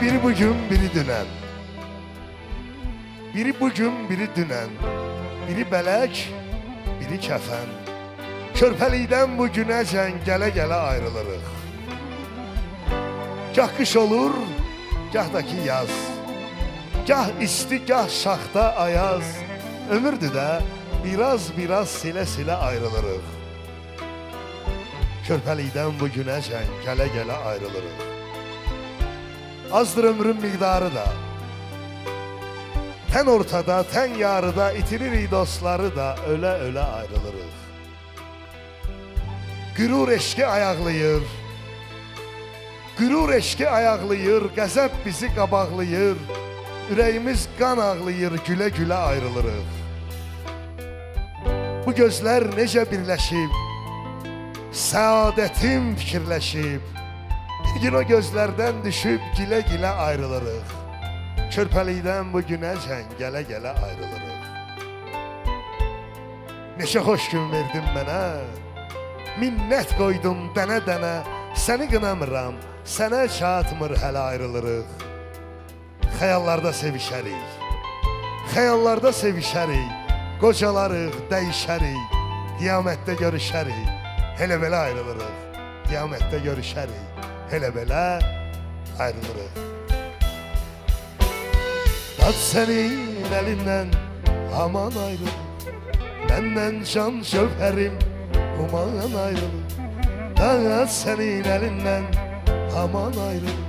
Biri bugün, biri dünen. Biri bugün, biri dünen. Biri bələk, biri kəfən. Körpəlikdən bu günəcən gələ-gələ ayrılırıq. Gah qış olur, gah da ki yaz. Gah isti, gah şaxta ayaz. Ömürdür də biraz silə-silə ayrılırıq. Körpəlikdən bu günəcən gələ-gələ ayrılırıq. Azdır ömrün miqdarı da. Tən ortada, tən yarıda itiririk dostları da, ölə-ölə ayrılırıq. Qürur eşqi ayaqlayır. Qürur eşqi ayaqlayır, qəzəb bizi qabaqlayır. Ürəyimiz qan ağlayır, gülə-gülə ayrılırıq. Bu gözlər necə birləşib, səadətim fikirləşib. Bir gün o gözlərdən düşüb gilə-gilə ayrılırıq. Körpəlikdən bu günəcən gələ-gələ ayrılırıq. Neçə xoş gün verdin mənə, minnət qoydum dənə-dənə. Səni qınamıram, sənə çatmır hələ ayrılırıq. Xəyallarda sevişərik, xəyallarda sevişərik. Qocalarıq, dəyişərik, qiyamətdə görüşərik. Elə belə ayrılırıq, qiyamətdə görüşərik. Elə belə ayrılırıq. Dad sənin əlindən aman ayrılır. Məndən can şövhərim uman ayrılır. Dad sənin əlindən aman ayrılır.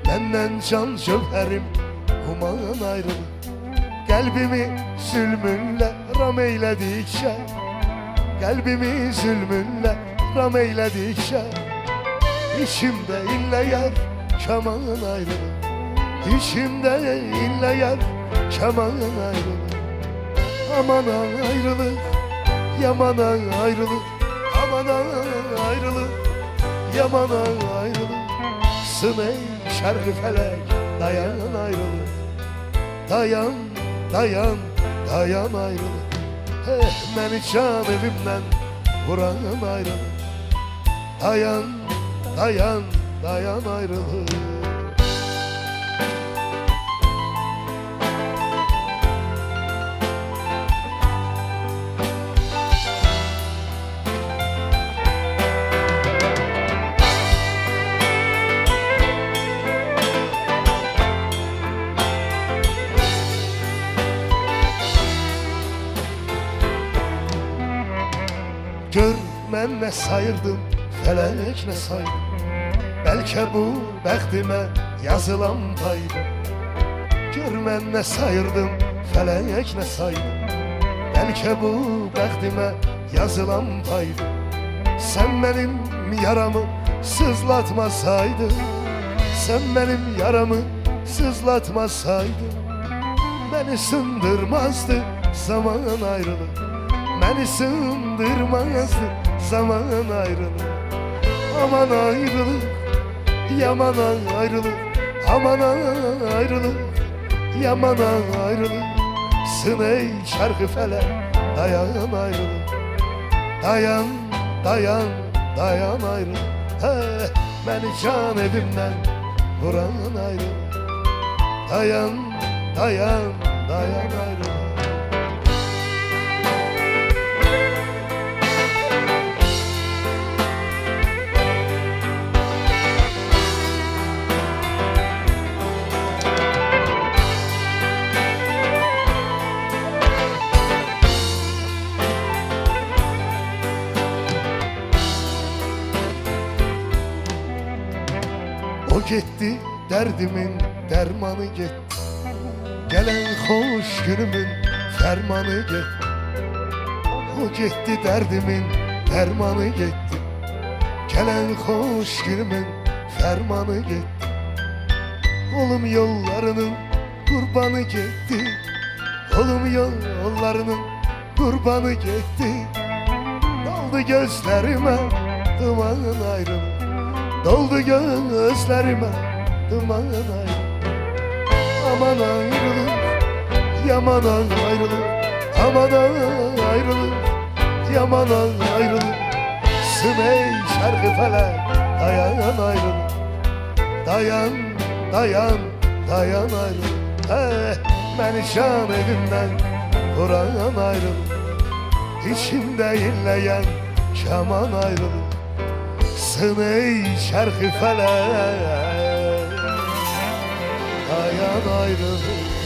Məndən can şövhərim uman ayrılır. Qəlbimi zülmünlə ram eylədikcə, qəlbimi zülmünlə ram eylədikcə, İçimdə inləyər kaman ayrılır. İçimdə inləyər kaman ayrılır. Aman ayrılır, yaman ayrılır. Aman ayrılır, yaman ayrılır. Sın ey şərqi fələk, dayan ayrılır. Dayan, dayan, dayan ayrılır. Məni can evimdən vuran ayrılır. Dayan, dayan, dayan ayrılır. Gör mən nə sayırdım, fələk nə saydım. Bəlkə bu bəxtimə yazılan paydı. Gör mən nə sayırdım, fələk nə saydım. Bəlkə bu bəxtimə yazılan paydı. Sən mənim yaramı sızlatmasaydın, sən mənim yaramı sızlatmasaydın, məni sındırmazdı zaman ayrılır. Məni sındırmazdı zaman ayrılır. Aman ayrılır, yaman ayrılır. Aman ayrılır, yaman ayrılır. Sın ey şərqi fələk, dayan ayrılır. Dayan, dayan, dayan ayrılır. Məni can evimdən vuran ayrılır. Dayan, dayan, dayan ayrılır. O getdi, dərdimin dərmanı getdi. Gələn xoş günümün fərmanı getdi. O getdi, dərdimin dərmanı getdi. Gələn xoş günümün fərmanı getdi. Olum yollarının qurbanı getdi. Olum yollarının qurbanı getdi. Doldu gözlərimə duman ayrılır. Doldu gözlərimə duman ayrılır. Aman ayrılır, yaman ayrılır. Aman ayrılır, yaman ayrılır. Sın ey şərqi fələk, dayan ayrılır. Dayan, dayan, dayan ayrıl. Məni şan evindən vuran ayrıl. İçimdə inləyən kaman ayrıl. Sın ey çərxi fələk, dayan ayrıl.